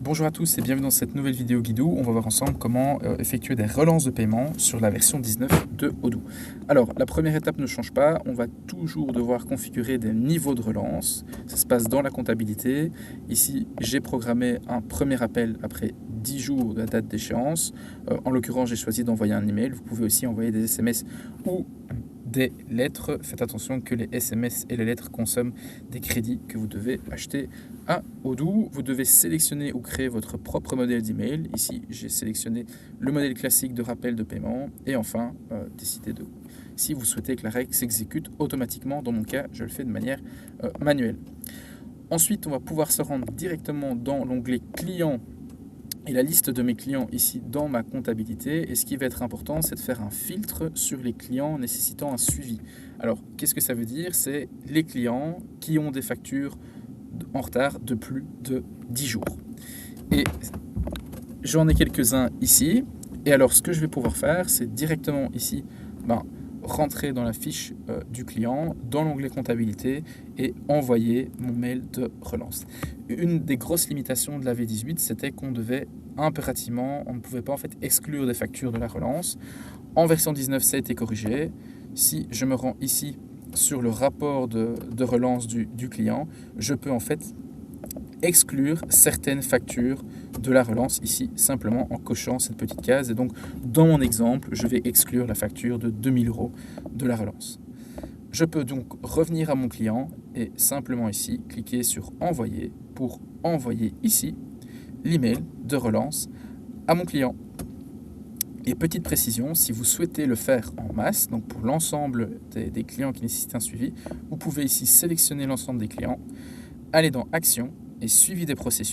Bonjour à tous et bienvenue dans cette nouvelle vidéo guidou. On va voir ensemble comment effectuer des relances de paiement sur la version 19 de Odoo. Alors, la première étape ne change pas. On va toujours devoir configurer des niveaux de relance. Ça se passe dans la comptabilité. Ici, j'ai programmé un premier appel après 10 jours de la date d'échéance. En l'occurrence, j'ai choisi d'envoyer un email. Vous pouvez aussi envoyer des SMS ou des lettres. Faites attention que les SMS et les lettres consomment des crédits que vous devez acheter à Odoo. Vous devez sélectionner ou créer votre propre modèle d'email. Ici, j'ai sélectionné le modèle classique de rappel de paiement. Et enfin, décider de si vous souhaitez que la règle s'exécute automatiquement. Dans mon cas, je le fais de manière manuelle. Ensuite, on va pouvoir se rendre directement dans l'onglet client et la liste de mes clients ici dans ma comptabilité. Et ce qui va être important, c'est de faire un filtre sur les clients nécessitant un suivi. Alors, qu'est-ce que ça veut dire? C'est les clients qui ont des factures en retard de plus de 10 jours. Et j'en ai quelques-uns ici. Et alors, ce que je vais pouvoir faire, c'est directement ici, rentrer dans la fiche du client, dans l'onglet comptabilité et envoyer mon mail de relance. Une des grosses limitations de la V18, c'était qu'on devait impérativement, on ne pouvait pas en fait exclure des factures de la relance. En version 19, ça a été corrigé. Si je me rends ici sur le rapport de relance du client, je peux en fait exclure certaines factures de la relance ici simplement en cochant cette petite case. Et donc dans mon exemple, je vais exclure la facture de 2000 € de la relance. Je peux donc revenir à mon client et simplement ici cliquer sur envoyer pour envoyer ici l'email de relance à mon client. Et petite précision, si vous souhaitez le faire en masse, donc pour l'ensemble des clients qui nécessitent un suivi, vous pouvez ici sélectionner l'ensemble des clients, aller dans Action et suivi des processus.